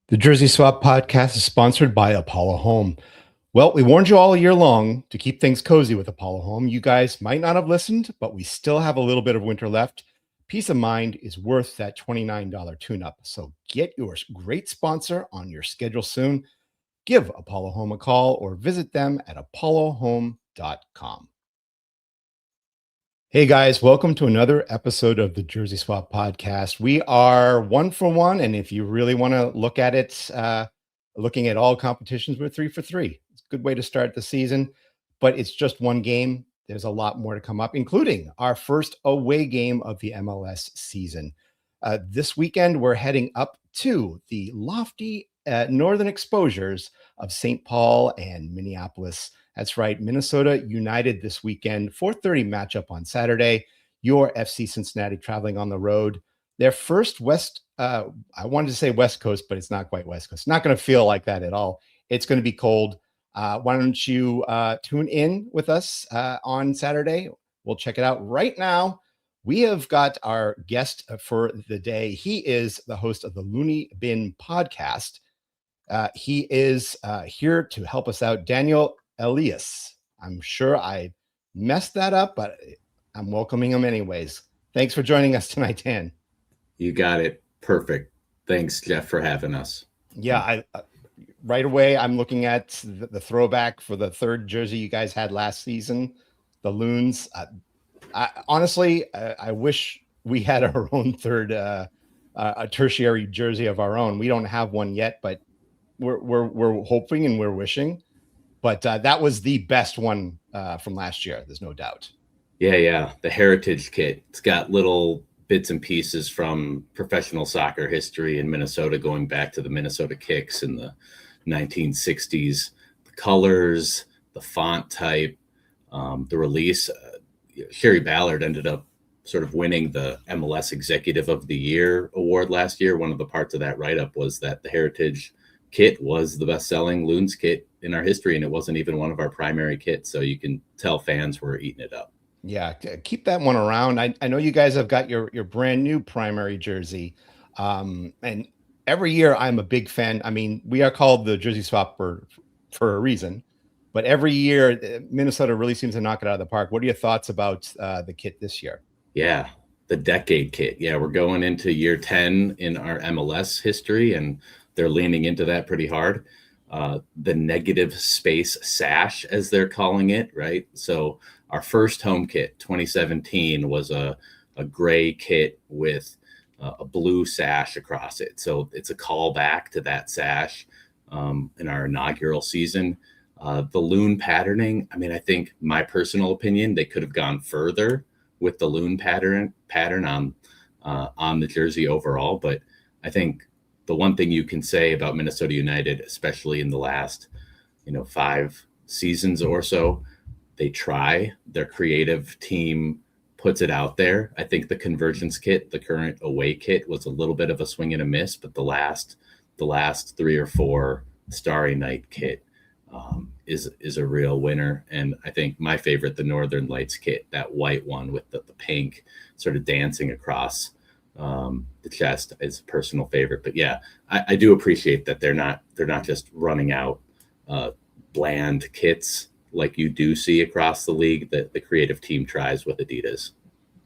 The Jersey Swap podcast is sponsored by Apollo Home. Well, we warned you all year long to keep things cozy with Apollo Home. You guys might not have listened, but we still have a little bit of winter left. Peace of mind is worth that $29 tune-up. So get your great sponsor on your schedule soon. Give Apollo Home a call or visit them at apollohome.com. Hey guys, welcome to another episode of the Jersey Swap podcast. We are 1-for-1, and if you really want to look at it, looking at all competitions, we're 3-for-3. It's a good way to start the season, but it's just one game. There's a lot more to come up, including our first away game of the MLS season. This weekend, we're heading up to the lofty northern exposures of St. Paul and Minneapolis. That's right, Minnesota United this weekend, 4:30 matchup on Saturday. Your FC Cincinnati traveling on the road. Their first I wanted to say West Coast, but it's not quite West Coast. Not going to feel like that at all. It's going to be cold. Why don't you tune in with us on Saturday? We'll check it out right now. We have got our guest for the day. He is the host of the Loony Bin Podcast. He is here to help us out. Daniel Elias. I'm sure I messed that up, but I'm welcoming him anyways. Thanks for joining us tonight, Dan. You got it. Perfect. Thanks, Jeff, for having us. Yeah, right away, I'm looking at the throwback for the third jersey you guys had last season, the Loons. Honestly, I wish we had our own third, a tertiary jersey of our own. We don't have one yet, but we're hoping and we're wishing. But that was the best one from last year. There's no doubt. Yeah. The Heritage kit. It's got little bits and pieces from professional soccer history in Minnesota, going back to the Minnesota Kicks in the 1960s. The colors, the font type, the release. Sherry Ballard ended up sort of winning the MLS Executive of the Year award last year. One of the parts of that write-up was that the Heritage kit was the best-selling Loons kit in our history, and it wasn't even one of our primary kits, so you can tell fans were eating it up. Yeah, keep that one around. I know you guys have got your brand new primary jersey, and every year I'm a big fan. I mean, we are called the Jersey Swap for a reason, but every year Minnesota really seems to knock it out of the park. What are your thoughts about the kit this year? Yeah, the decade kit. Yeah, we're going into year 10 in our MLS history, and they're leaning into that pretty hard. The negative space sash, as they're calling it, right? So our first home kit, 2017, was a gray kit with a blue sash across it. So it's a callback to that sash in our inaugural season. The loon patterning, I mean, I think my personal opinion, they could have gone further with the loon pattern on the jersey overall. But I think the one thing you can say about Minnesota United, especially in the last, 5 seasons or so, they try. Their creative team puts it out there. I think the Convergence kit, the current away kit, was a little bit of a swing and a miss, but the last 3 or 4 Starry Night kit is a real winner. And I think my favorite, the Northern Lights kit, that white one with the pink sort of dancing across the chest, is a personal favorite. But yeah, I do appreciate that they're not just running out bland kits like you do see across the league that the creative team tries with Adidas.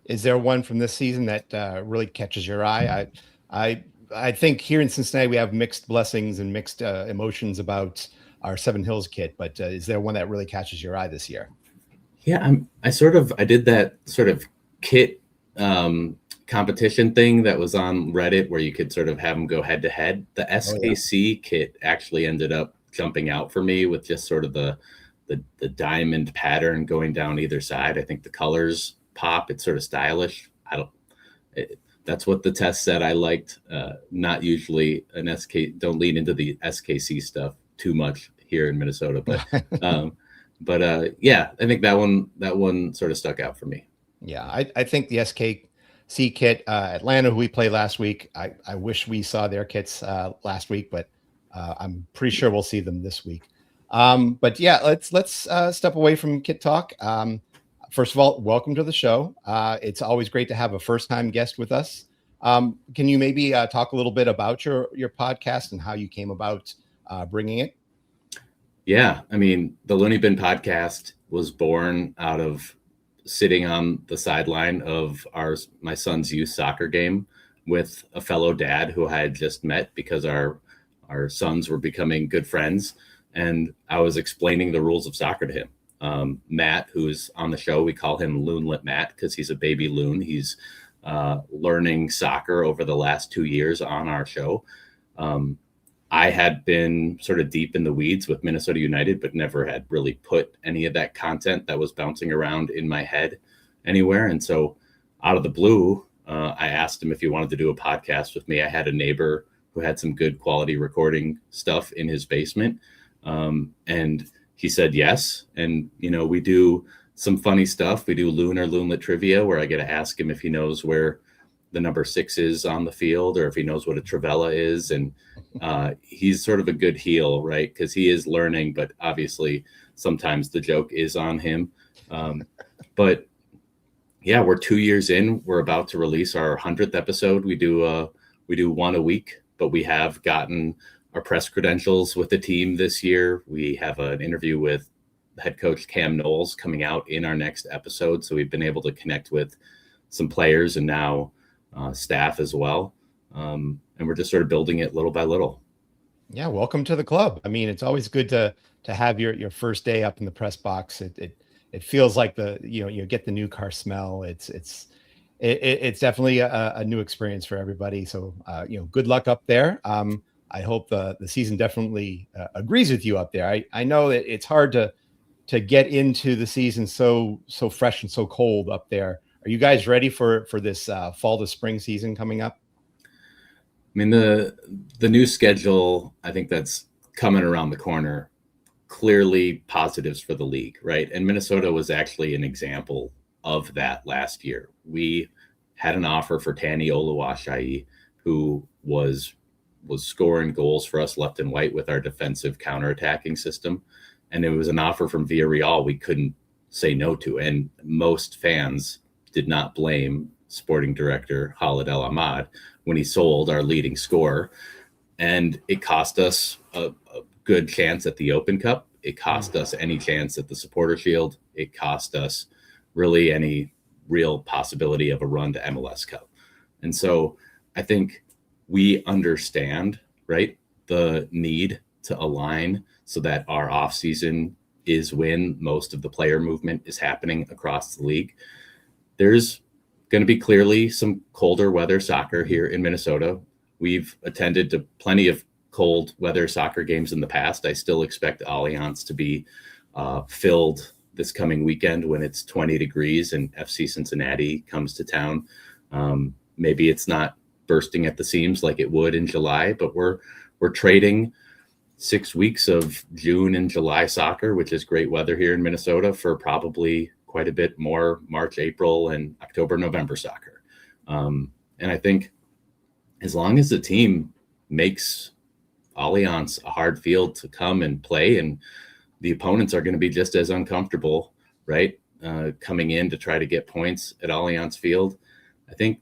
Is there one from this season that really catches your eye? I think here in Cincinnati we have mixed blessings and mixed emotions about our Seven Hills kit, but is there one that really catches your eye this year? Yeah, I did that sort of kit competition thing that was on Reddit where you could sort of have them go head to head. The SKC kit actually ended up jumping out for me with just sort of the diamond pattern going down either side. I think the colors pop. It's sort of stylish. That's what the test said I liked. Not usually an SK. Don't lean into the SKC stuff too much here in Minnesota, but yeah, I think that one sort of stuck out for me. Yeah, I think the SKC kit, Atlanta, who we played last week, I wish we saw their kits last week, but I'm pretty sure we'll see them this week. But yeah, let's step away from kit talk. First of all, welcome to the show. It's always great to have a first-time guest with us. Can you maybe talk a little bit about your podcast and how you came about bringing it? Yeah, I mean, the Loony Bin Podcast was born out of sitting on the sideline of my son's youth soccer game with a fellow dad who I had just met because our sons were becoming good friends, and I was explaining the rules of soccer to him. Matt, who's on the show, we call him Loonlet Matt because he's a baby loon. He's learning soccer over the last 2 years on our show. I had been sort of deep in the weeds with Minnesota United, but never had really put any of that content that was bouncing around in my head anywhere. And so out of the blue, I asked him if he wanted to do a podcast with me. I had a neighbor who had some good quality recording stuff in his basement. And he said yes. And, we do some funny stuff. We do Loon or Loonlet trivia where I get to ask him if he knows where the number 6 is on the field or if he knows what a Travella is. And he's sort of a good heel, right? Because he is learning, but obviously sometimes the joke is on him. But yeah, we're 2 years in. We're about to release our 100th episode. We do one a week, but we have gotten our press credentials with the team this year. We have an interview with head coach Cam Knowles coming out in our next episode. So we've been able to connect with some players and now staff as well. And we're just sort of building it little by little. Yeah. Welcome to the club. I mean, it's always good to have your first day up in the press box. It feels like you get the new car smell. It's definitely a new experience for everybody. So, good luck up there. I hope the season definitely agrees with you up there. I know that it's hard to get into the season so fresh and so cold up there. Are you guys ready for this fall to spring season coming up? I mean, the new schedule, I think that's coming around the corner, clearly positives for the league, right? And Minnesota was actually an example of that last year. We had an offer for Tani Oluwaseyi, who was scoring goals for us left and right with our defensive counterattacking system. And it was an offer from Villarreal we couldn't say no to. And most fans did not blame sporting director Khalid El Ahmad when he sold our leading scorer. And it cost us a good chance at the Open Cup. It cost us any chance at the Supporter Shield. It cost us really any real possibility of a run to MLS Cup. And so I think we understand, right, the need to align so that our offseason is when most of the player movement is happening across the league. There's going to be clearly some colder weather soccer here in Minnesota. We've attended to plenty of cold weather soccer games in the past. I still expect Allianz to be filled this coming weekend when it's 20 degrees and FC Cincinnati comes to town. Maybe it's not bursting at the seams like it would in July, but we're trading 6 weeks of June and July soccer, which is great weather here in Minnesota, for probably quite a bit more March, April, and October, November soccer. And I think as long as the team makes Allianz a hard field to come and play, and the opponents are going to be just as uncomfortable, right, coming in to try to get points at Allianz Field, I think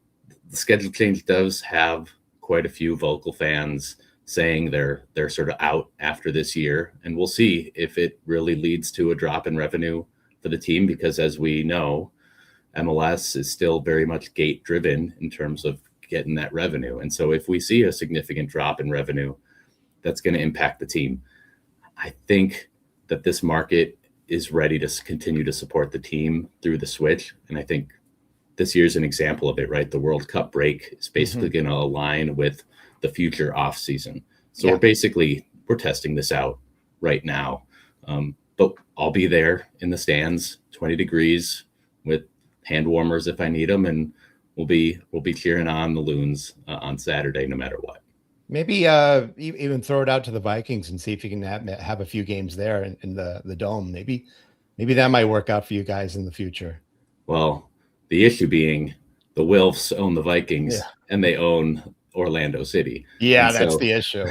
the schedule change does have quite a few vocal fans saying they're sort of out after this year. And we'll see if it really leads to a drop in revenue for the team, because as we know, MLS is still very much gate driven in terms of getting that revenue. And so if we see a significant drop in revenue, that's going to impact the team. I think that this market is ready to continue to support the team through the switch. And I think this year's an example of it, right? The World Cup break is basically going to align with the future off season. So we're testing this out right now. But I'll be there in the stands, 20 degrees with hand warmers if I need them. And we'll be cheering on the Loons on Saturday, no matter what. Maybe even throw it out to the Vikings and see if you can have a few games there in the dome. Maybe that might work out for you guys in the future. Well, the issue being the Wilfs own the Vikings and they own Orlando City. Yeah, that's the issue.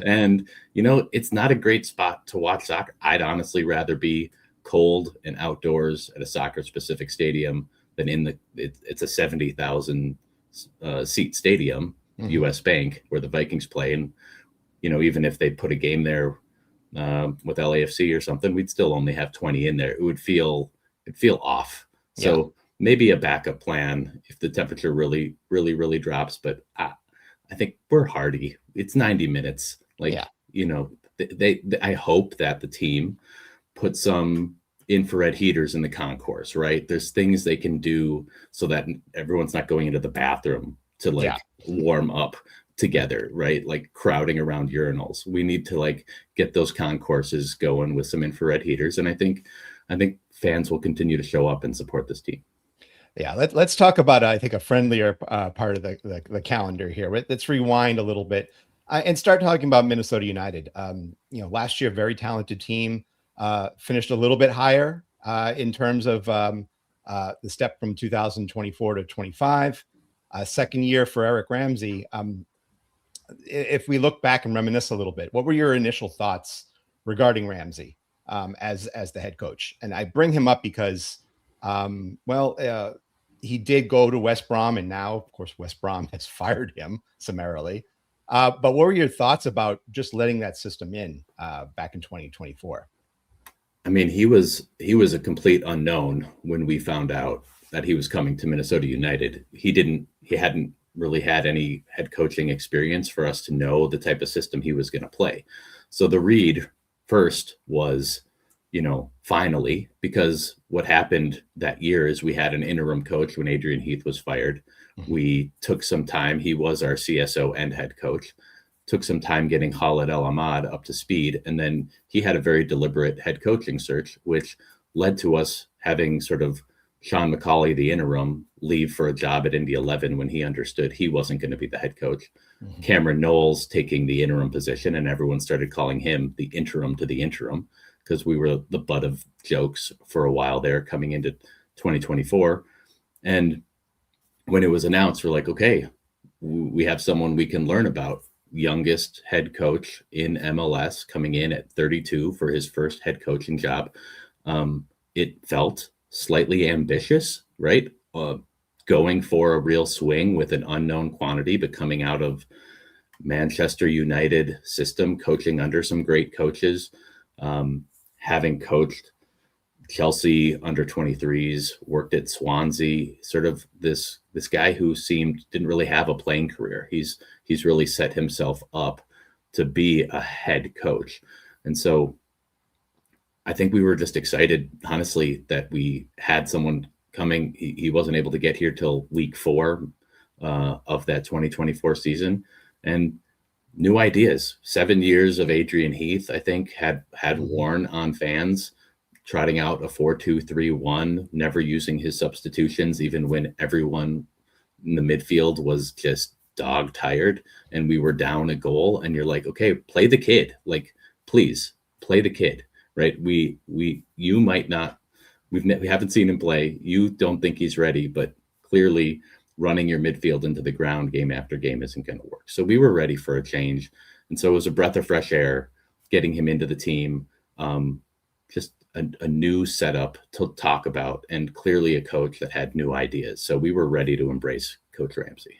And, it's not a great spot to watch soccer. I'd honestly rather be cold and outdoors at a soccer specific stadium than it's a 70,000 seat stadium, US Bank, where the Vikings play. And, even if they put a game there with LAFC or something, we'd still only have 20 in there. It'd feel off. So maybe a backup plan if the temperature really, really, really drops. But I think we're hardy. It's 90 minutes. I hope that the team put some infrared heaters in the concourse, right? There's things they can do so that everyone's not going into the bathroom to warm up together, right? Like crowding around urinals. We need to get those concourses going with some infrared heaters. And I think fans will continue to show up and support this team. Yeah, let's talk about I think a friendlier part of the calendar here. Let's rewind a little bit and start talking about Minnesota United. Last year, very talented team, finished a little bit higher in terms of the step from 2024 to 25. Second year for Eric Ramsey. If we look back and reminisce a little bit, what were your initial thoughts regarding Ramsey as the head coach? And I bring him up because, he did go to West Brom, and now, of course, West Brom has fired him summarily. But what were your thoughts about just letting that system in back in 2024? I mean, he was a complete unknown when we found out that he was coming to Minnesota United. He hadn't really had any head coaching experience for us to know the type of system he was going to play. So the read first was, finally, because what happened that year is we had an interim coach when Adrian Heath was fired. Mm-hmm. We took some time. He was our CSO and head coach. Took some time getting Khalid El Ahmad up to speed. And then he had a very deliberate head coaching search, which led to us having sort of Sean McCauley, the interim, leave for a job at Indy 11 when he understood he wasn't going to be the head coach. Mm-hmm. Cameron Knowles taking the interim position, and everyone started calling him the interim to the interim because we were the butt of jokes for a while there coming into 2024. And when it was announced, we're like, okay, we have someone we can learn about. Youngest head coach in MLS coming in at 32 for his first head coaching job. It felt slightly ambitious, right? Going for a real swing with an unknown quantity, but coming out of Manchester United system, coaching under some great coaches, having coached Chelsea under 23s, worked at Swansea, sort of this guy who didn't really have a playing career. He's really set himself up to be a head coach. And so I think we were just excited, honestly, that we had someone coming. He wasn't able to get here till week 4 of that 2024 season, and new ideas. 7 years of Adrian Heath, I think, had worn on fans, trotting out a 4-2-3-1, never using his substitutions, even when everyone in the midfield was just dog tired and we were down a goal. And you're like, okay, play the kid. Please play the kid, right? You might not, we haven't seen him play. You don't think he's ready, but clearly running your midfield into the ground game after game isn't going to work. So we were ready for a change. And so it was a breath of fresh air getting him into the team. Just a new setup to talk about, and clearly a coach that had new ideas. So we were ready to embrace Coach Ramsey.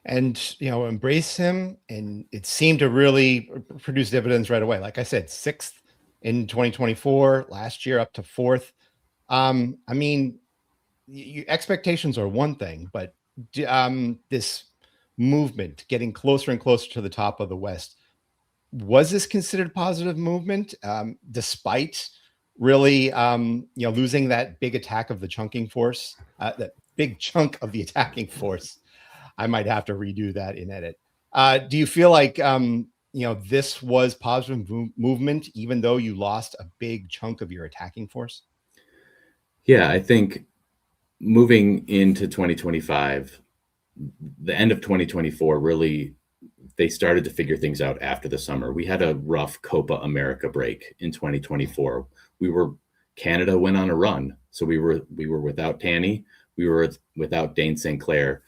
And, embrace him. And it seemed to really produce dividends right away. Like I said, 6th in 2024, last year up to 4th. Expectations are one thing, but this movement getting closer and closer to the top of the West, was this considered positive movement despite really losing that big attack of the chunking force, that big chunk of the attacking force? I might have to redo that in edit. Do you feel like this was positive movement even though you lost a big chunk of your attacking force? Yeah, I think moving into 2025, the end of 2024, really, they started to figure things out after the summer. We had a rough Copa America break in 2024. Canada went on a run. So we were without Tanny. We were without Dane St. Clair.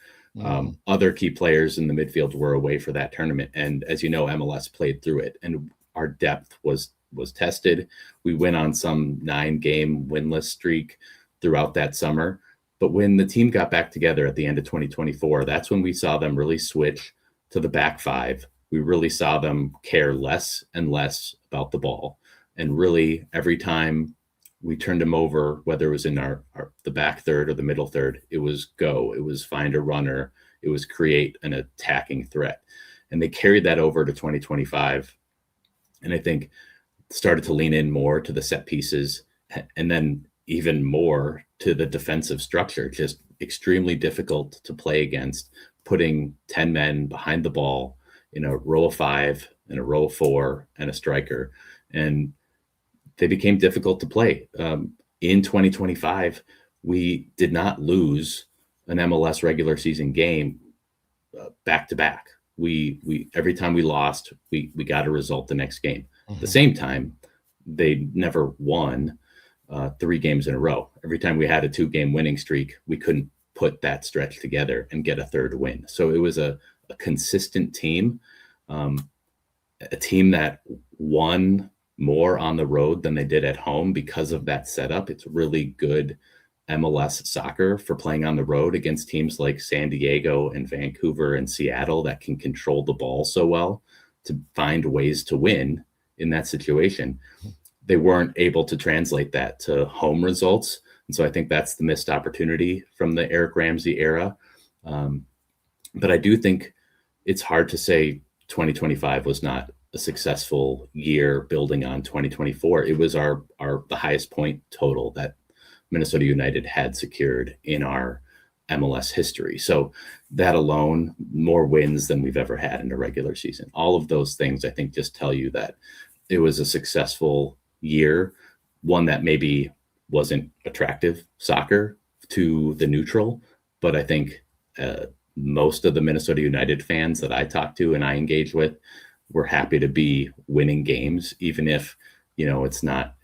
Other key players in the midfield were away for that tournament. And as you know, MLS played through it, and our depth was tested. We went on some 9-game winless streak throughout that summer, But when the team got back together at the end of 2024, that's when we saw them really switch to the back five. We really saw them care less and less about the ball. And really, every time we turned them over, whether it was in the back third or the middle third, it was go. It was find a runner. It was create an attacking threat. And they carried that over to 2025. And I think started to lean in more to the set pieces, and then even more to the defensive structure, just extremely difficult to play against, putting 10 men behind the ball in a row of 5 and a row of 4 and a striker. And they became difficult to play. In 2025, we did not lose an MLS regular season game back to back. We every time we lost, we got a result the next game. At the same time, they never won 3 games in a row. Every time we had a 2-game winning streak, we couldn't put that stretch together and get a third win. So it was a consistent team, a team that won more on the road than they did at home because of that setup. It's really good MLS soccer for playing on the road against teams like San Diego and Vancouver and Seattle that can control the ball so well to find ways to win in that situation. They weren't able to translate that to home results. And so I think that's the missed opportunity from the Eric Ramsey era. But I do think it's hard to say 2025 was not a successful year building on 2024. It was the highest point total that Minnesota United had secured in our MLS history. So that alone, more wins than we've ever had in a regular season. All of those things, I think, just tell you that it was a successful year, one that maybe wasn't attractive soccer to the neutral, but I think most of the Minnesota United fans that I talked to and I engage with were happy to be winning games, even if, it's not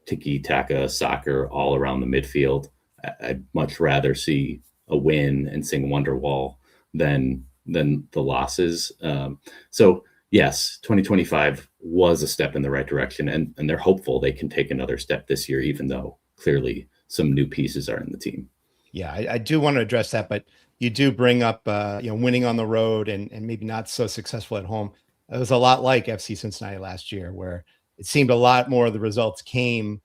tiki-taka soccer all around the midfield. I'd much rather see a win and sing Wonderwall than the losses. So yes, 2025 was a step in the right direction, and they're hopeful they can take another step this year, even though clearly some new pieces are in the team. Yeah, I do want to address that, but you do bring up, winning on the road and maybe not so successful at home. It was a lot like FC Cincinnati last year, where it seemed a lot more of the results came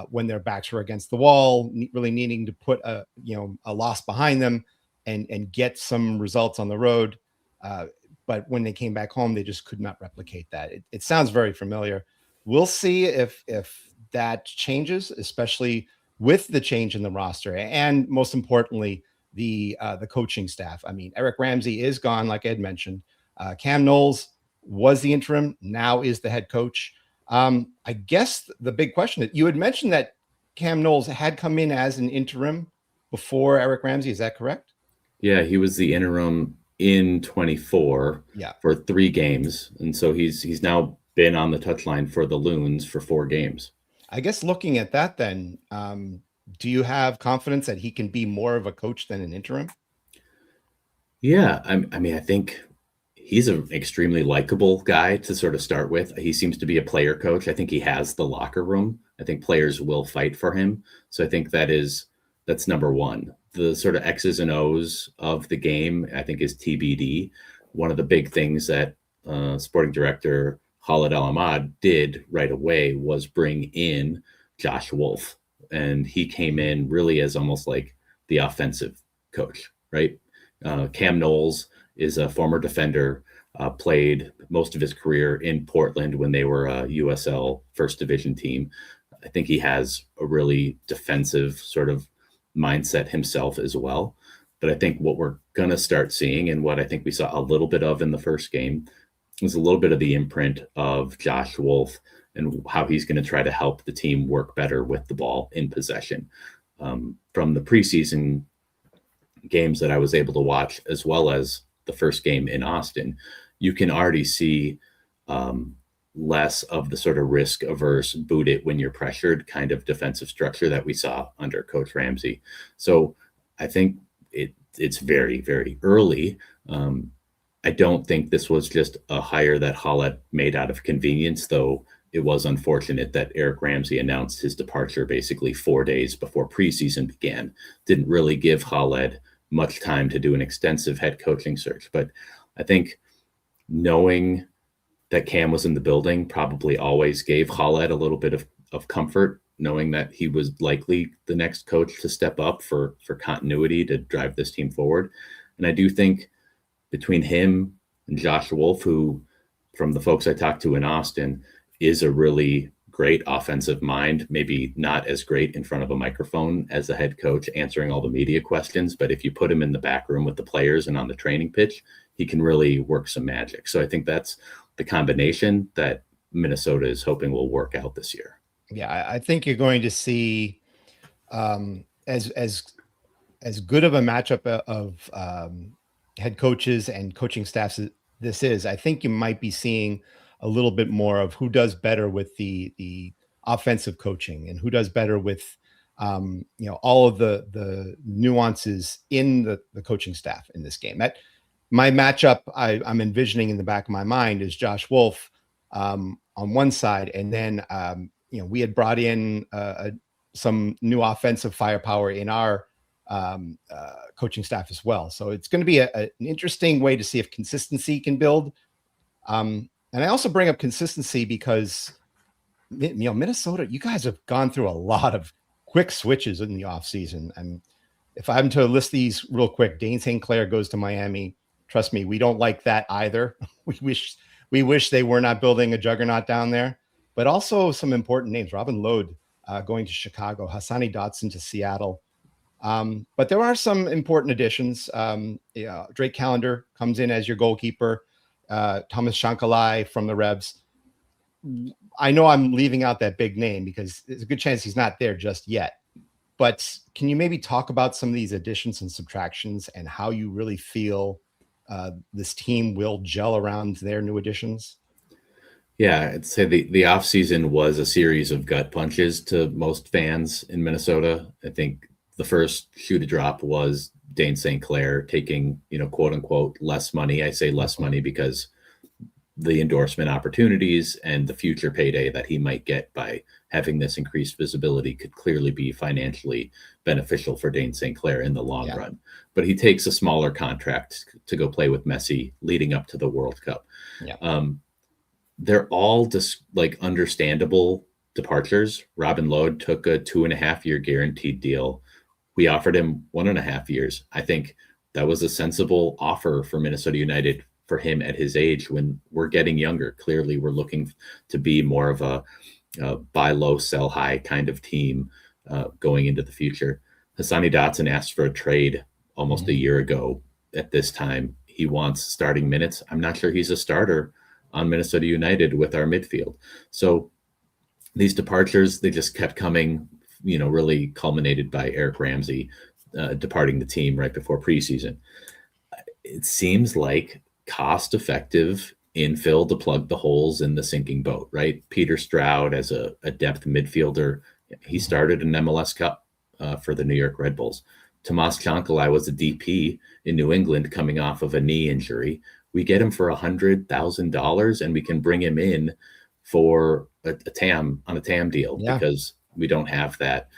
when their backs were against the wall, really needing to put a loss behind them and get some results on the road. But when they came back home, they just could not replicate that. It sounds very familiar. We'll see if that changes, especially with the change in the roster, and most importantly, the coaching staff. I mean, Eric Ramsey is gone, like I had mentioned. Cam Knowles was the interim, now is the head coach. I guess the big question that you had mentioned that Cam Knowles had come in as an interim before Eric Ramsey. Is that correct? Yeah, he was the interim in 24 for 3 games. And so he's now been on the touchline for the Loons for 4 games. I guess looking at that then, do you have confidence that he can be more of a coach than an interim? Yeah, I mean, I think he's an extremely likable guy to sort of start with. He seems to be a player coach. I think he has the locker room. I think players will fight for him. So I think that's number one. The sort of X's and O's of the game, I think, is TBD. One of the big things that sporting director Khalid El Ahmad did right away was bring in Josh Wolf. And he came in really as almost like the offensive coach, right? Cam Knowles is a former defender, played most of his career in Portland when they were a USL first division team. I think he has a really defensive sort of mindset himself as well. But I think what we're going to start seeing, and what I think we saw a little bit of in the first game, is a little bit of the imprint of Josh Wolf and how he's going to try to help the team work better with the ball in possession. From the preseason games that I was able to watch, as well as the first game in Austin, you can already see less of the sort of risk averse, boot it when you're pressured kind of defensive structure that we saw under Coach Ramsey. So I think it's very, very early. I don't think this was just a hire that Khalid made out of convenience, though it was unfortunate that Eric Ramsey announced his departure basically 4 days before preseason began. Didn't really give Khaled much time to do an extensive head coaching search. But I think knowing that Cam was in the building probably always gave Khaled a little bit of comfort, knowing that he was likely the next coach to step up for continuity to drive this team forward. And I do think between him and Josh Wolf, who from the folks I talked to in Austin, is a really great offensive mind, maybe not as great in front of a microphone as the head coach answering all the media questions, but if you put him in the back room with the players and on the training pitch, he can really work some magic. So I think that's the combination that Minnesota is hoping will work out this year. Yeah, I think you're going to see as good of a matchup of head coaches and coaching staffs as this is. I think you might be seeing a little bit more of who does better with the offensive coaching and who does better with all of the nuances in the coaching staff in this game. That my matchup I'm envisioning in the back of my mind is Josh Wolf on one side, and then we had brought in some new offensive firepower in our coaching staff as well. So it's going to be an interesting way to see if consistency can build. And I also bring up consistency because, Minnesota, you guys have gone through a lot of quick switches in the offseason. And if I'm to list these real quick, Dane St. Clair goes to Miami. Trust me, we don't like that either. We wish they were not building a juggernaut down there. But also some important names. Robin Lode going to Chicago, Hassani Dotson to Seattle. But there are some important additions. Drake Callender comes in as your goalkeeper. Thomas Shankalai from the Rebs. I know I'm leaving out that big name because there's a good chance he's not there just yet. But can you maybe talk about some of these additions and subtractions and how you really feel this team will gel around their new additions? Yeah, I'd say the offseason was a series of gut punches to most fans in Minnesota. I think the first shoe to drop was Dane St. Clair taking, quote unquote, less money. I say less money because the endorsement opportunities and the future payday that he might get by having this increased visibility could clearly be financially beneficial for Dane St. Clair in the long run. But he takes a smaller contract to go play with Messi leading up to the World Cup. Yeah. They're all just understandable departures. Robin Lode took a 2.5-year guaranteed deal. We offered him 1.5 years. I think that was a sensible offer for Minnesota United for him at his age when we're getting younger. Clearly, we're looking to be more of a buy low, sell high kind of team going into the future. Hassani Dotson asked for a trade almost a year ago at this time. He wants starting minutes. I'm not sure he's a starter on Minnesota United with our midfield. So these departures, they just kept coming, really culminated by Eric Ramsey departing the team right before preseason. It seems like cost-effective infill to plug the holes in the sinking boat, right? Peter Stroud as a depth midfielder, he started an MLS Cup for the New York Red Bulls. Tomas Chancalay was a DP in New England coming off of a knee injury. We get him for $100,000 and we can bring him in for a TAM deal because we don't have that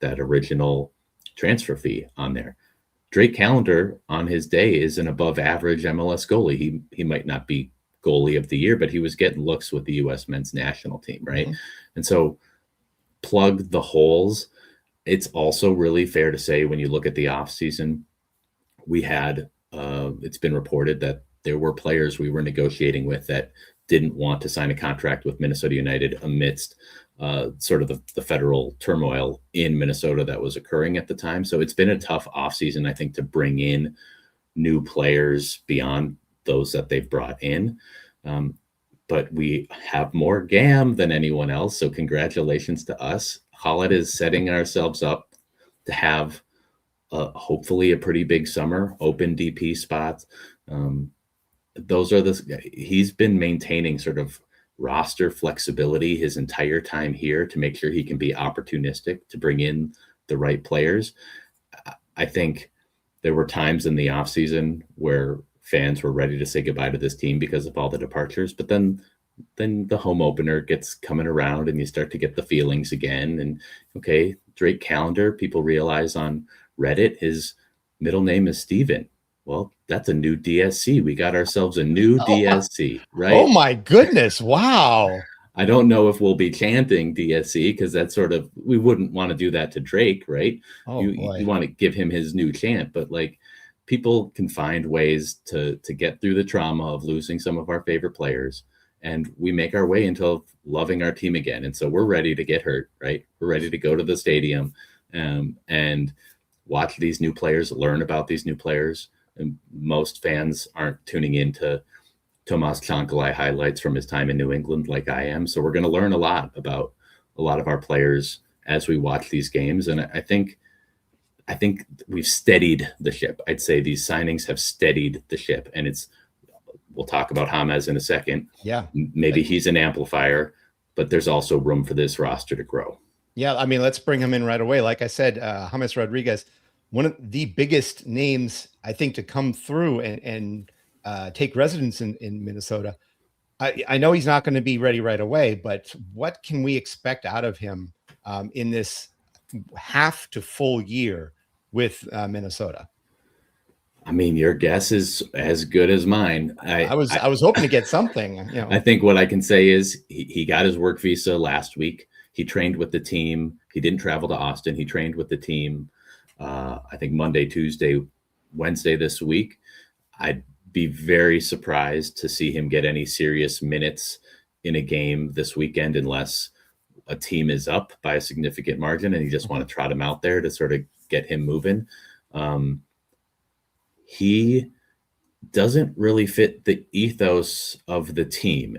original transfer fee on there. Drake Callender on his day is an above average MLS goalie. He might not be goalie of the year, but he was getting looks with the U.S. men's national team, right? Mm-hmm. And so plug the holes. It's also really fair to say when you look at the offseason, we had it's been reported that there were players we were negotiating with that didn't want to sign a contract with Minnesota United amidst sort of the federal turmoil in Minnesota that was occurring at the time. So it's been a tough offseason, I think, to bring in new players beyond those that they've brought in. But we have more GAM than anyone else. So congratulations to us. Khaled is setting ourselves up to have hopefully a pretty big summer, open DP spots. He's been maintaining sort of roster flexibility his entire time here to make sure he can be opportunistic to bring in the right players. I think there were times in the offseason where fans were ready to say goodbye to this team because of all the departures, but then then the home opener gets coming around and you start to get the feelings again. And okay, Drake Callender, people realize on Reddit, his middle name is Steven. Well, that's a new DSC. We got ourselves a new DSC, right? Oh my goodness. Wow. I don't know if we'll be chanting DSC because that's sort of, we wouldn't want to do that to Drake, right? Oh, you want to give him his new chant, but like people can find ways to get through the trauma of losing some of our favorite players. And we make our way into loving our team again. And so we're ready to get hurt, right? We're ready to go to the stadium and watch these new players, learn about these new players. And most fans aren't tuning into Tomas Chancalay highlights from his time in New England like I am. So we're going to learn a lot about a lot of our players as we watch these games. And I think we've steadied the ship. I'd say these signings have steadied the ship. And we'll talk about James in a second. Yeah. Maybe he's an amplifier, but there's also room for this roster to grow. Yeah. I mean, let's bring him in right away. Like I said, James Rodrigues, one of the biggest names, I think, to come through and take residence in Minnesota. I know he's not going to be ready right away, but what can we expect out of him in this half to full year with Minnesota? I mean, your guess is as good as mine. I was hoping to get something. You know. I think what I can say is he got his work visa last week. He trained with the team. He didn't travel to Austin. He trained with the team. I think Monday, Tuesday, Wednesday this week. I'd be very surprised to see him get any serious minutes in a game this weekend unless a team is up by a significant margin and you just want to trot him out there to sort of get him moving. He doesn't really fit the ethos of the team.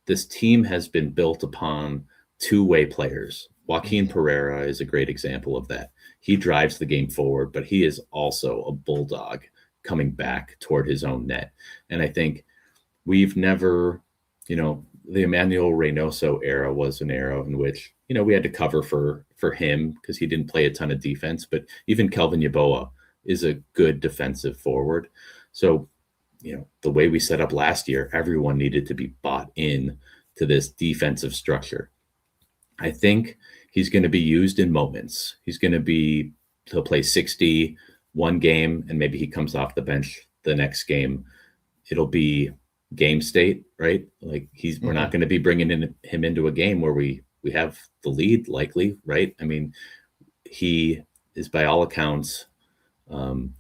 This team has been built upon two-way players. Joaquin Pereira is a great example of that. He drives the game forward, but he is also a bulldog coming back toward his own net. And I think we've never, the Emmanuel Reynoso era was an era in which, we had to cover for him because he didn't play a ton of defense, but even Kelvin Yeboah is a good defensive forward. So, the way we set up last year, everyone needed to be bought in to this defensive structure. I think he's going to be used in moments. He'll play 60 one game, and maybe he comes off the bench the next game. It'll be game state, right? Like we're not going to be bringing him into a game where we have the lead likely, right? I mean, he is by all accounts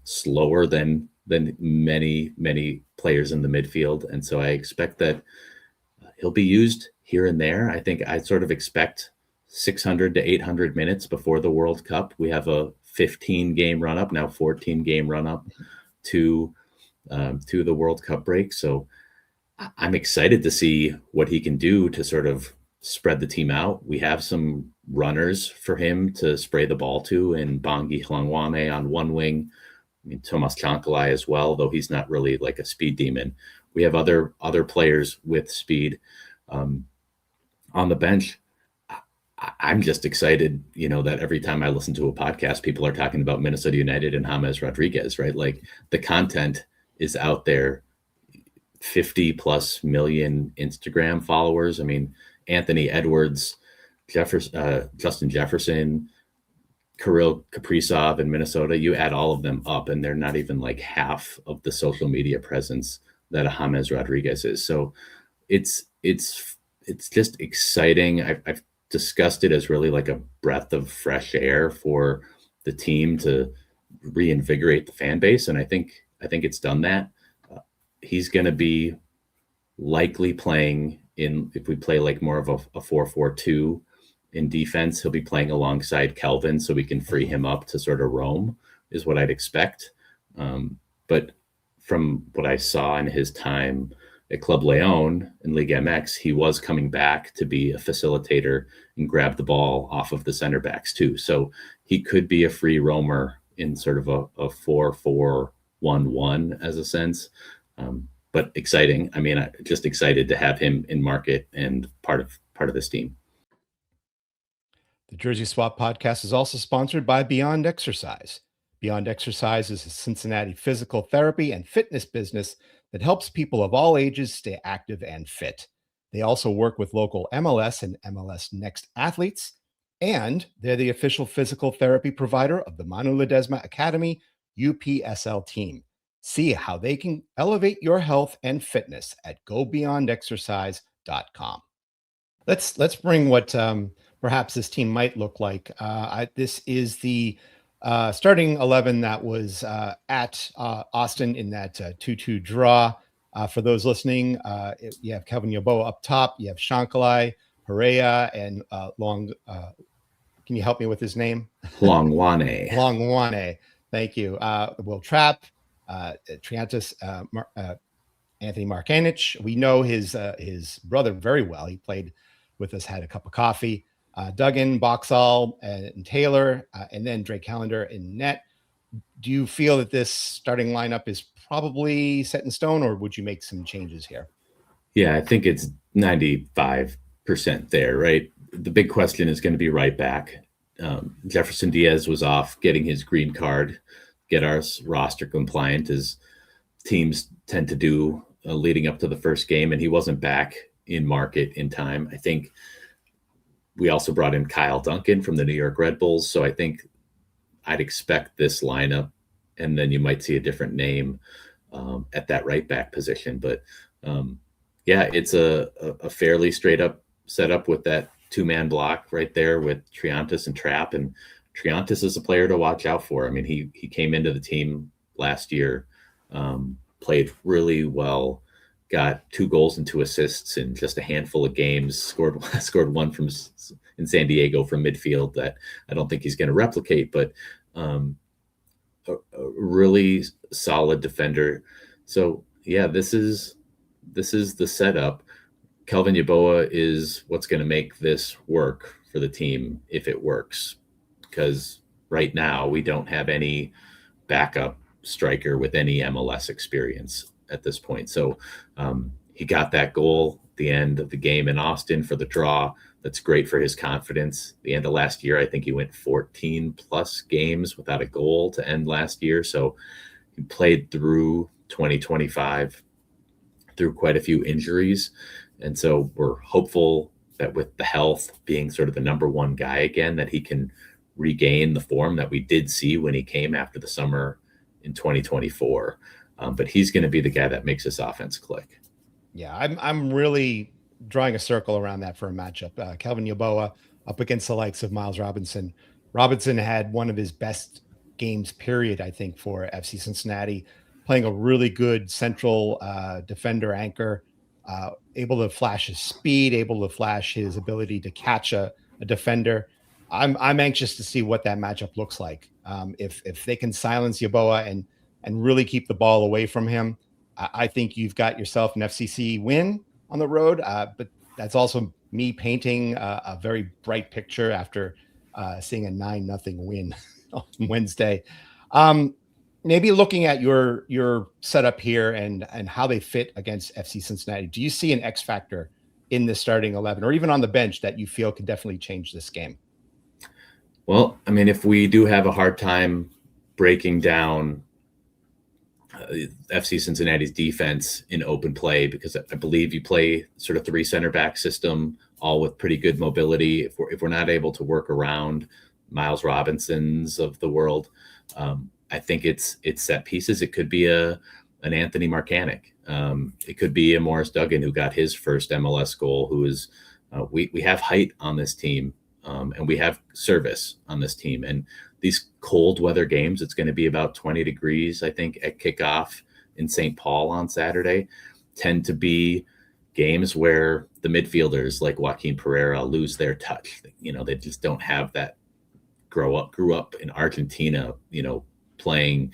slower than many players in the midfield. And so I expect that he'll be used here and there. I think I sort of expect 600 to 800 minutes before the World Cup. We have a 15-game run-up, now 14-game run-up to the World Cup break. So I'm excited to see what he can do to sort of spread the team out. We have some runners for him to spray the ball to, and Bongi Hlangwane on one wing. I mean, Tomas Chancalay as well, though he's not really like a speed demon. We have other players with speed on the bench. I'm just excited, that every time I listen to a podcast, people are talking about Minnesota United and James Rodrigues, right? Like the content is out there. 50 plus million Instagram followers. I mean, Anthony Edwards, Justin Jefferson, Kirill Kaprizov in Minnesota, you add all of them up and they're not even like half of the social media presence that a James Rodrigues is. So it's just exciting. I've discussed it as really like a breath of fresh air for the team to reinvigorate the fan base. And I think it's done that. He's going to be likely playing if we play like more of a 4-4-2 in defense, he'll be playing alongside Kelvin so we can free him up to sort of roam is what I'd expect. But from what I saw in his time at Club Leon in Liga MX, he was coming back to be a facilitator and grab the ball off of the center backs too. So he could be a free roamer in sort of a 4-4-1-1 as a sense. But exciting. I mean, I'm just excited to have him in market and part of this team. The Jersey Swap podcast is also sponsored by Beyond Exercise. Beyond Exercise is a Cincinnati physical therapy and fitness business that helps people of all ages stay active and fit. They also work with local MLS and MLS Next athletes, and they're the official physical therapy provider of the Manu Ledesma Academy UPSL team. See how they can elevate your health and fitness at gobeyondexercise.com. Let's bring what perhaps this team might look like. This is the starting 11 that was at Austin in that 2-2 draw. For those listening, you have Kelvin Yeboah up top. You have Shankalai, Perea, and Long. Can you help me with his name? Longwane. Longwane. Thank you. Will Trapp, Triantis, Anthony Markanich. We know his brother very well. He played with us, had a cup of coffee. Duggan, Boxall, and Taylor, and then Drake Callender in net. Do you feel that this starting lineup is probably set in stone, or would you make some changes here? Yeah, I think it's 95% there, right? The big question is going to be right back. Jefferson Diaz was off getting his green card, get our roster compliant, as teams tend to do leading up to the first game, and he wasn't back in market in time. I think we also brought in Kyle Duncan from the New York Red Bulls, so I think I'd expect this lineup, and then you might see a different name at that right back position. But yeah, it's a fairly straight up setup with that two-man block right there with Triantis and Trapp. And Triantis is a player to watch out for. I mean, he came into the team last year, played really well, got 2 goals and 2 assists in just a handful of games, scored one in San Diego from midfield that I don't think he's going to replicate, but a really solid defender. So yeah, this is the setup. Kelvin Yeboah is what's going to make this work for the team if it works, because right now we don't have any backup striker with any MLS experience at this point. So he got that goal at the end of the game in Austin for the draw. That's great for his confidence. The end of last year, I think he went 14 plus games without a goal to end last year. So he played through 2025 through quite a few injuries. And so we're hopeful that with the health being sort of the number one guy again, that he can regain the form that we did see when he came after the summer in 2024. But he's going to be the guy that makes this offense click. Yeah, I'm really drawing a circle around that for a matchup. Kelvin Yeboah up against the likes of Miles Robinson. Robinson had one of his best games, period, I think, for FC Cincinnati, playing a really good central defender anchor, able to flash his speed, able to flash his ability to catch a defender. I'm anxious to see what that matchup looks like. If they can silence Yeboah and really keep the ball away from him, I think you've got yourself an FCC win on the road. But that's also me painting a very bright picture after seeing a 9-0 win on Wednesday. Maybe looking at your setup here and how they fit against FC Cincinnati, do you see an X factor in the starting 11 or even on the bench that you feel could definitely change this game? Well, I mean, if we do have a hard time breaking down FC Cincinnati's defense in open play, because I believe you play sort of 3 center back system, all with pretty good mobility. If we're not able to work around Miles Robinsons of the world, I think it's set pieces. It could be an Anthony Markanich. It could be a Morris Duggan who got his first MLS goal. Who is we have height on this team, and we have service on this team. And these cold weather games, it's going to be about 20 degrees, I think, at kickoff in St. Paul on Saturday, tend to be games where the midfielders like Joaquin Pereira lose their touch. You know, they just don't have that grew up in Argentina, you know, playing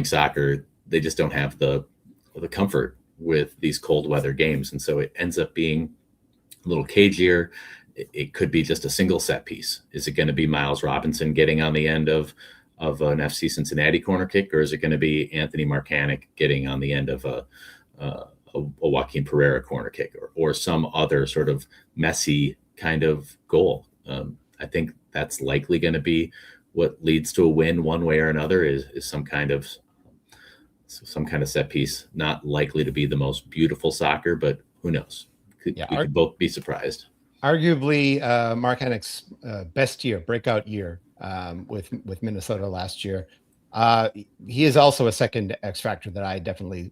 soccer. They just don't have the comfort with these cold weather games. And so it ends up being a little cagier. It could be just a single set piece. Is it going to be Miles Robinson getting on the end of an FC Cincinnati corner kick, or is it going to be Anthony Markanich getting on the end of a Joaquin Pereira corner kick, or some other sort of messy kind of goal? I think that's likely going to be what leads to a win one way or another is some kind of set piece. Not likely to be the most beautiful soccer, but who knows? We could both be surprised. Arguably, Mark Hennick's best year, breakout year with Minnesota last year. He is also a second X factor that I definitely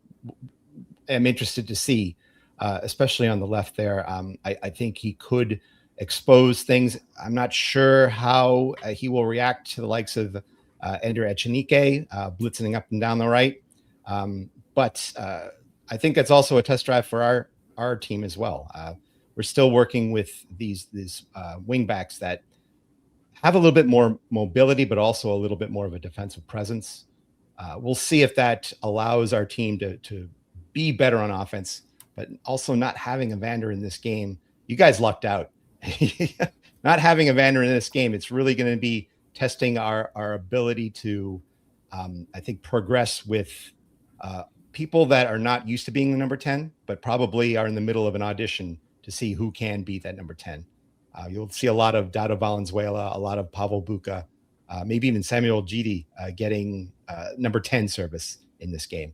am interested to see, especially on the left there. I think he could expose things. I'm not sure how he will react to the likes of Ender Echenike blitzing up and down the right. But I think it's also a test drive for our team as well. We're still working with these wing backs that have a little bit more mobility, but also a little bit more of a defensive presence. We'll see if that allows our team to be better on offense, but also not having Evander in this game. You guys lucked out. Not having Evander in this game, it's really going to be testing our ability to, I think, progress with people that are not used to being the number 10, but probably are in the middle of an audition to see who can be that number 10. You'll see a lot of Dado Valenzuela, a lot of Pavel Buka, maybe even Samuel Gidi getting number 10 service in this game.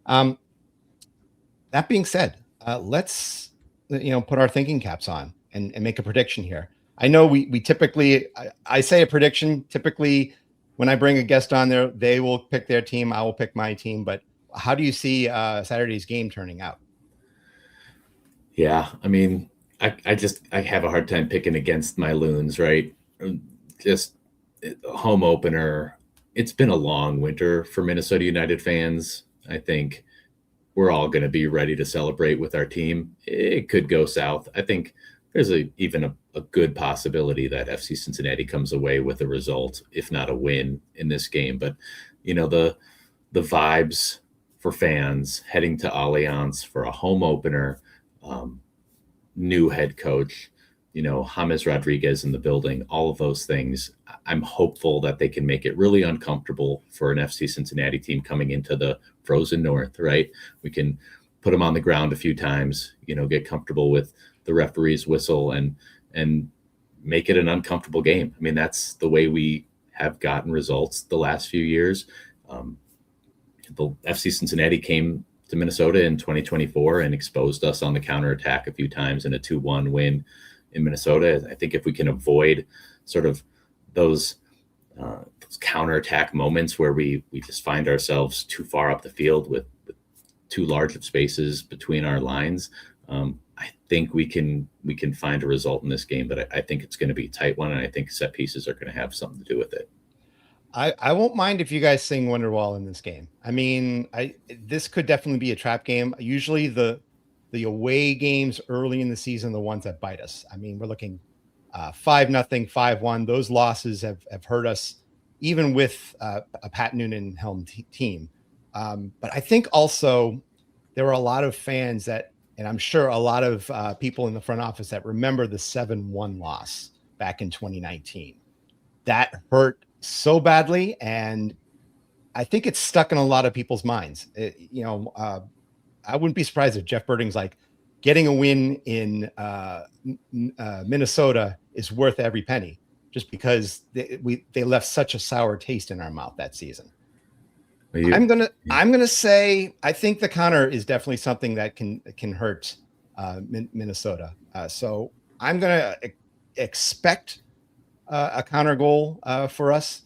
That being said, let's put our thinking caps on and make a prediction here. I know we typically, I say a prediction. Typically, when I bring a guest on there, they will pick their team. I will pick my team. But how do you see Saturday's game turning out? Yeah, I mean, I have a hard time picking against my Loons, right? Just home opener. It's been a long winter for Minnesota United fans. I think we're all going to be ready to celebrate with our team. It could go south. I think there's even a good possibility that FC Cincinnati comes away with a result, if not a win in this game. But, the vibes for fans heading to Allianz for a home opener, new head coach, James Rodrigues in the building, all of those things. I'm hopeful that they can make it really uncomfortable for an FC Cincinnati team coming into the frozen north, right? We can put them on the ground a few times, get comfortable with the referee's whistle and make it an uncomfortable game. I mean, that's the way we have gotten results the last few years. The FC Cincinnati came to Minnesota in 2024 and exposed us on the counterattack a few times in a 2-1 win in Minnesota. I think if we can avoid sort of those counterattack moments where we just find ourselves too far up the field with too large of spaces between our lines, I think we can find a result in this game. But I think it's going to be a tight one, and I think set pieces are going to have something to do with it. I won't mind if you guys sing Wonderwall in this game. I mean, this could definitely be a trap game. Usually the away games early in the season, the ones that bite us. I mean, we're looking 5-0, 5-1. Those losses have hurt us, even with a Pat Noonan helm team. But I think also there were a lot of fans that, and I'm sure a lot of people in the front office that remember the 7-1 loss back in 2019. That hurt so badly, and I think it's stuck in a lot of people's minds. I wouldn't be surprised if Jeff Birding's like, getting a win in Minnesota is worth every penny, just because they left such a sour taste in our mouth that season. I'm gonna say I think the counter is definitely something that can hurt Minnesota. So I'm gonna expect a counter goal for us.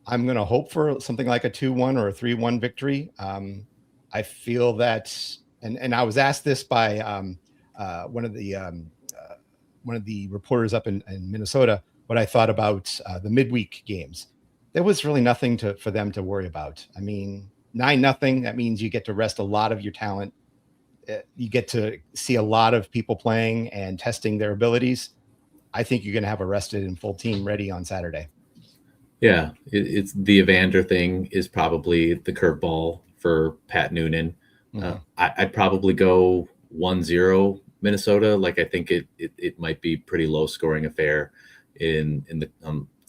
I'm going to hope for something like a 2-1 or a 3-1 victory. I feel that, and I was asked this by one of the reporters up in Minnesota, what I thought about the midweek games. There was really nothing for them to worry about. I mean, 9-0, that means you get to rest a lot of your talent. You get to see a lot of people playing and testing their abilities. I think you're going to have a rested and full team ready on Saturday. Yeah, it's the Evander thing is probably the curveball for Pat Noonan. Mm-hmm. I'd probably go 1-0 Minnesota. Like, I think it might be pretty low scoring affair in the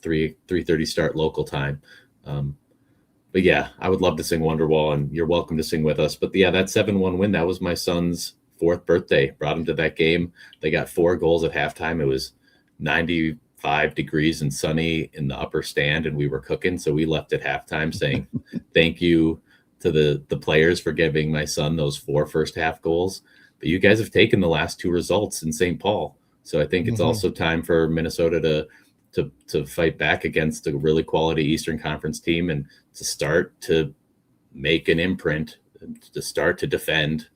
3:30 start local time. But yeah, I would love to sing Wonderwall, and you're welcome to sing with us. But yeah, that 7-1 win, that was my son's 4th birthday. Brought him to that game. They got 4 goals at halftime. It was 94 5 degrees and sunny in the upper stand, and we were cooking. So we left at halftime saying thank you to the players for giving my son those 4 first half goals. But you guys have taken the last 2 results in St. Paul. So I think it's also time for Minnesota to fight back against a really quality Eastern Conference team and to start to make an imprint, to start to defend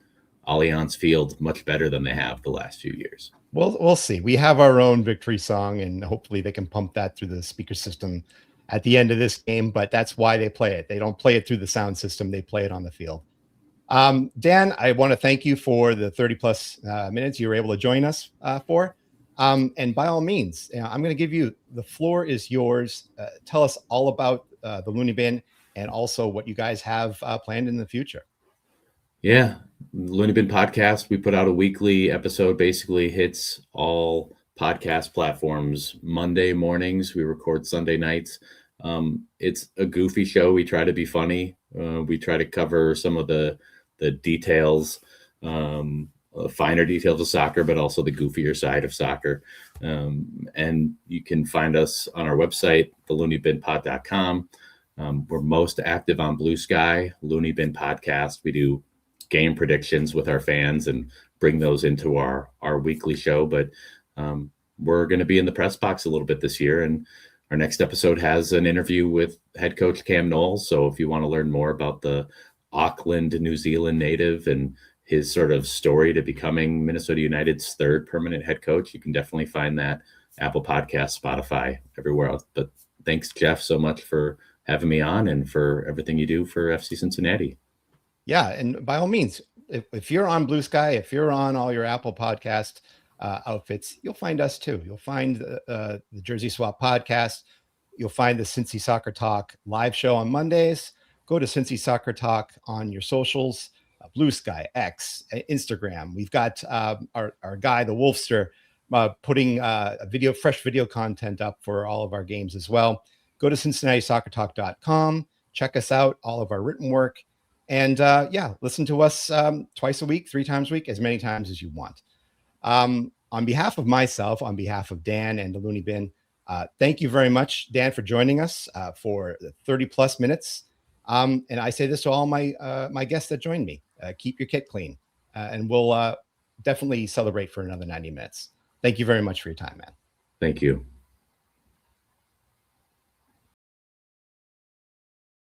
Allianz Field much better than they have the last few years. We'll see. We have our own victory song, and hopefully they can pump that through the speaker system at the end of this game, but that's why they play it. They don't play it through the sound system. They play it on the field. Dan, I want to thank you for the 30 plus minutes you were able to join us for. And by all means, I'm going to give you, the floor is yours. Tell us all about the Loony Bin and also what you guys have planned in the future. Yeah. Loony Bin Podcast. We put out a weekly episode, basically hits all podcast platforms Monday mornings. We record Sunday nights. It's a goofy show. We try to be funny. We try to cover some of the details, finer details of soccer, but also the goofier side of soccer. And you can find us on our website, theloonybinpod.com. We're most active on Blue Sky, Loony Bin Podcast. We do game predictions with our fans and bring those into our weekly show. But we're going to be in the press box a little bit this year. And our next episode has an interview with head coach Cam Knowles. So if you want to learn more about the Auckland, New Zealand native and his sort of story to becoming Minnesota United's 3rd permanent head coach, you can definitely find that Apple Podcast, Spotify, everywhere else. But thanks, Jeff, so much for having me on and for everything you do for FC Cincinnati. Yeah. And by all means, if you're on Blue Sky, if you're on all your Apple Podcast outfits, you'll find us too. You'll find the Jersey Swap Podcast. You'll find the Cincy Soccer Talk live show on Mondays. Go to Cincy Soccer Talk on your socials, Blue Sky, X, Instagram. We've got our guy, the Wolfster, putting fresh video content up for all of our games as well. Go to CincinnatiSoccerTalk.com. Check us out, all of our written work. And listen to us twice a week, 3 times a week, as many times as you want. On behalf of myself, on behalf of Dan and the Loony Bin, thank you very much, Dan, for joining us for 30 plus minutes. And I say this to all my guests that join me, keep your kit clean, and we'll definitely celebrate for another 90 minutes. Thank you very much for your time, man. Thank you.